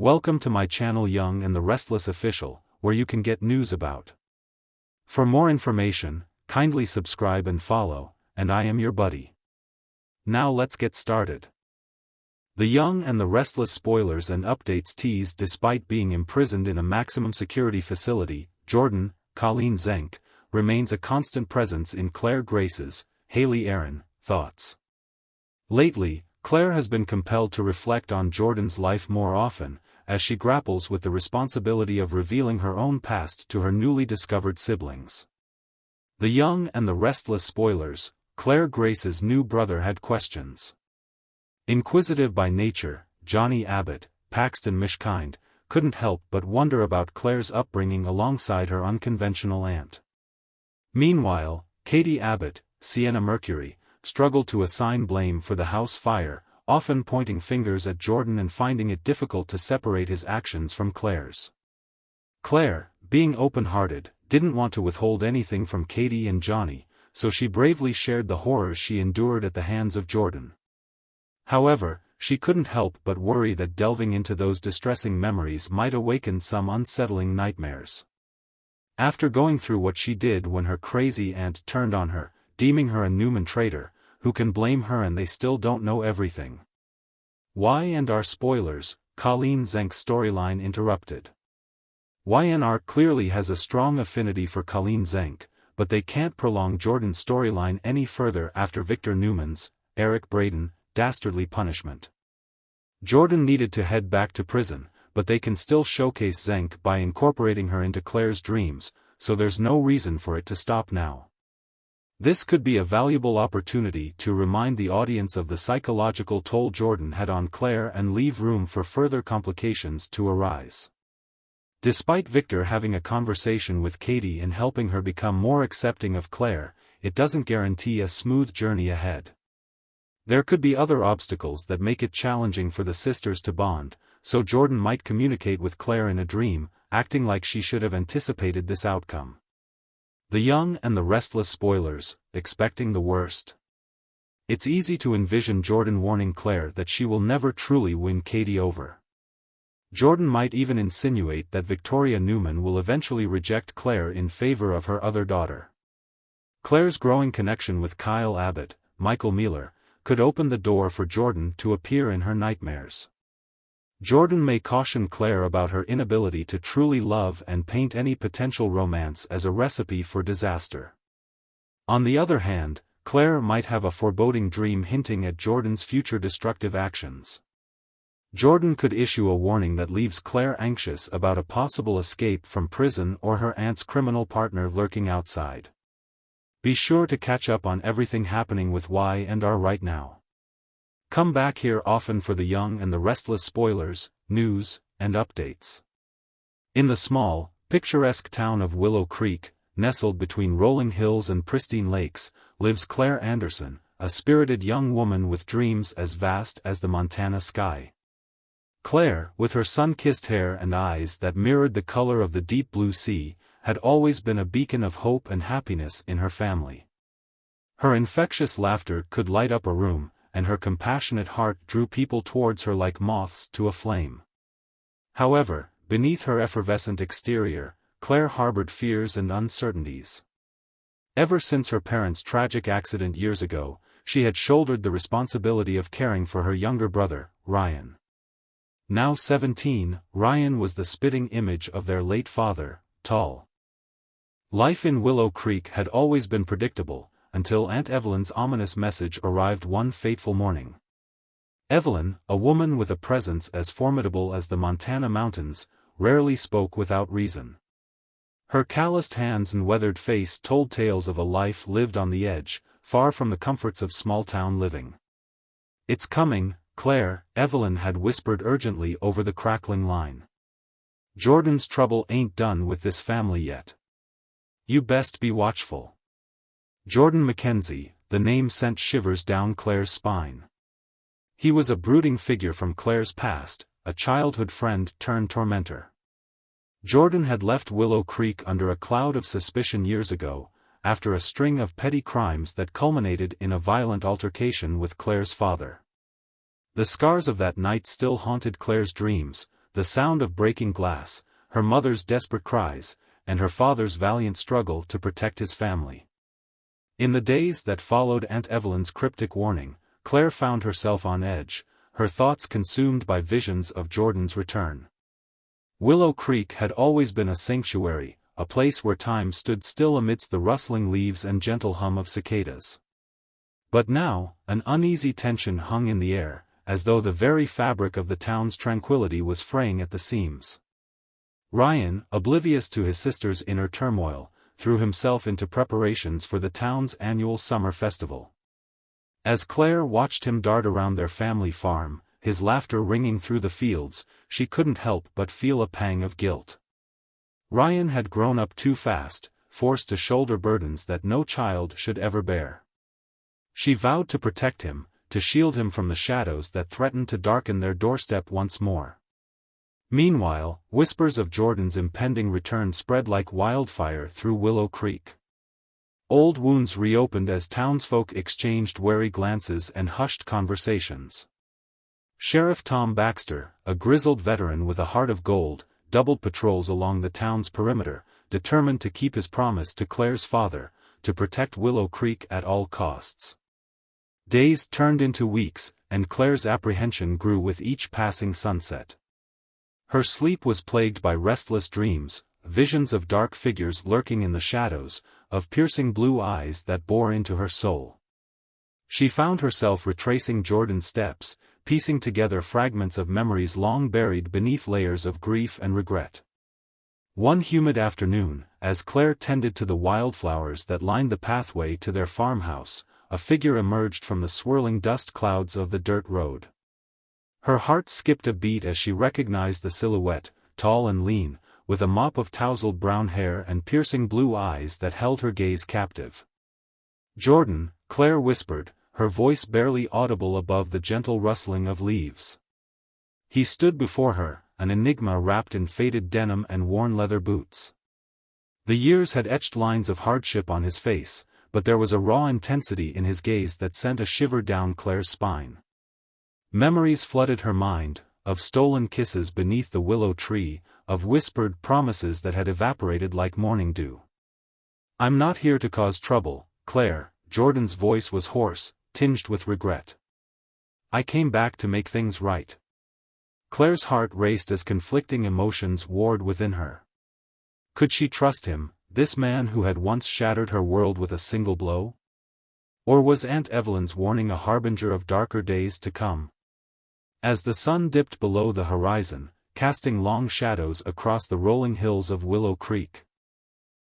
Welcome to my channel Young and the Restless Official, where you can get news about. For more information, kindly subscribe and follow, and I am your buddy. Now let's get started. The Young and the Restless spoilers and updates tease. Despite being imprisoned in a maximum security facility, Jordan, Colleen Zenk, remains a constant presence in Claire Grace's, Haley Aaron, thoughts. Lately, Claire has been compelled to reflect on Jordan's life more often, as she grapples with the responsibility of revealing her own past to her newly discovered siblings. The Young and the Restless spoilers. Claire Grace's new brother had questions. Inquisitive by nature, Johnny Abbott, Paxton Mishkind, couldn't help but wonder about Claire's upbringing alongside her unconventional aunt. Meanwhile, Katie Abbott, Sienna Mercury, struggled to assign blame for the house fire, often pointing fingers at Jordan and finding it difficult to separate his actions from Claire's. Claire, being open-hearted, didn't want to withhold anything from Katie and Johnny, so she bravely shared the horrors she endured at the hands of Jordan. However, she couldn't help but worry that delving into those distressing memories might awaken some unsettling nightmares. After going through what she did when her crazy aunt turned on her, deeming her a Newman traitor, who can blame her and they still don't know everything? Y&R spoilers. Colleen Zenk's storyline interrupted. Y&R clearly has a strong affinity for Colleen Zenk, but they can't prolong Jordan's storyline any further after Victor Newman's, Eric Braeden, dastardly punishment. Jordan needed to head back to prison, but they can still showcase Zenk by incorporating her into Claire's dreams, so there's no reason for it to stop now. This could be a valuable opportunity to remind the audience of the psychological toll Jordan had on Claire and leave room for further complications to arise. Despite Victor having a conversation with Katie and helping her become more accepting of Claire, it doesn't guarantee a smooth journey ahead. There could be other obstacles that make it challenging for the sisters to bond, so Jordan might communicate with Claire in a dream, acting like she should have anticipated this outcome. The Young and the Restless spoilers. Expecting the worst. It's easy to envision Jordan warning Claire that she will never truly win Katie over. Jordan might even insinuate that Victoria Newman will eventually reject Claire in favor of her other daughter. Claire's growing connection with Kyle Abbott, Michael Mealer, could open the door for Jordan to appear in her nightmares. Jordan may caution Claire about her inability to truly love and paint any potential romance as a recipe for disaster. On the other hand, Claire might have a foreboding dream hinting at Jordan's future destructive actions. Jordan could issue a warning that leaves Claire anxious about a possible escape from prison or her aunt's criminal partner lurking outside. Be sure to catch up on everything happening with Y&R right now. Come back here often for the Young and the Restless spoilers, news, and updates. In the small, picturesque town of Willow Creek, nestled between rolling hills and pristine lakes, lives Claire Anderson, a spirited young woman with dreams as vast as the Montana sky. Claire, with her sun-kissed hair and eyes that mirrored the color of the deep blue sea, had always been a beacon of hope and happiness in her family. Her infectious laughter could light up a room, and her compassionate heart drew people towards her like moths to a flame. However, beneath her effervescent exterior, Claire harbored fears and uncertainties. Ever since her parents' tragic accident years ago, she had shouldered the responsibility of caring for her younger brother, Ryan. Now 17, Ryan was the spitting image of their late father, Tall. Life in Willow Creek had always been predictable, until Aunt Evelyn's ominous message arrived one fateful morning. Evelyn, a woman with a presence as formidable as the Montana mountains, rarely spoke without reason. Her calloused hands and weathered face told tales of a life lived on the edge, far from the comforts of small-town living. "It's coming, Claire," Evelyn had whispered urgently over the crackling line. "Jordan's trouble ain't done with this family yet. You best be watchful." Jordan Mackenzie, the name sent shivers down Claire's spine. He was a brooding figure from Claire's past, a childhood friend turned tormentor. Jordan had left Willow Creek under a cloud of suspicion years ago, after a string of petty crimes that culminated in a violent altercation with Claire's father. The scars of that night still haunted Claire's dreams, the sound of breaking glass, her mother's desperate cries, and her father's valiant struggle to protect his family. In the days that followed Aunt Evelyn's cryptic warning, Claire found herself on edge, her thoughts consumed by visions of Jordan's return. Willow Creek had always been a sanctuary, a place where time stood still amidst the rustling leaves and gentle hum of cicadas. But now, an uneasy tension hung in the air, as though the very fabric of the town's tranquility was fraying at the seams. Ryan, oblivious to his sister's inner turmoil, threw himself into preparations for the town's annual summer festival. As Claire watched him dart around their family farm, his laughter ringing through the fields, she couldn't help but feel a pang of guilt. Ryan had grown up too fast, forced to shoulder burdens that no child should ever bear. She vowed to protect him, to shield him from the shadows that threatened to darken their doorstep once more. Meanwhile, whispers of Jordan's impending return spread like wildfire through Willow Creek. Old wounds reopened as townsfolk exchanged wary glances and hushed conversations. Sheriff Tom Baxter, a grizzled veteran with a heart of gold, doubled patrols along the town's perimeter, determined to keep his promise to Claire's father, to protect Willow Creek at all costs. Days turned into weeks, and Claire's apprehension grew with each passing sunset. Her sleep was plagued by restless dreams, visions of dark figures lurking in the shadows, of piercing blue eyes that bore into her soul. She found herself retracing Jordan's steps, piecing together fragments of memories long buried beneath layers of grief and regret. One humid afternoon, as Claire tended to the wildflowers that lined the pathway to their farmhouse, a figure emerged from the swirling dust clouds of the dirt road. Her heart skipped a beat as she recognized the silhouette, tall and lean, with a mop of tousled brown hair and piercing blue eyes that held her gaze captive. "Jordan," Claire whispered, her voice barely audible above the gentle rustling of leaves. He stood before her, an enigma wrapped in faded denim and worn leather boots. The years had etched lines of hardship on his face, but there was a raw intensity in his gaze that sent a shiver down Claire's spine. Memories flooded her mind, of stolen kisses beneath the willow tree, of whispered promises that had evaporated like morning dew. "I'm not here to cause trouble, Claire," Jordan's voice was hoarse, tinged with regret. "I came back to make things right." Claire's heart raced as conflicting emotions warred within her. Could she trust him, this man who had once shattered her world with a single blow? Or was Aunt Evelyn's warning a harbinger of darker days to come? As the sun dipped below the horizon, casting long shadows across the rolling hills of Willow Creek,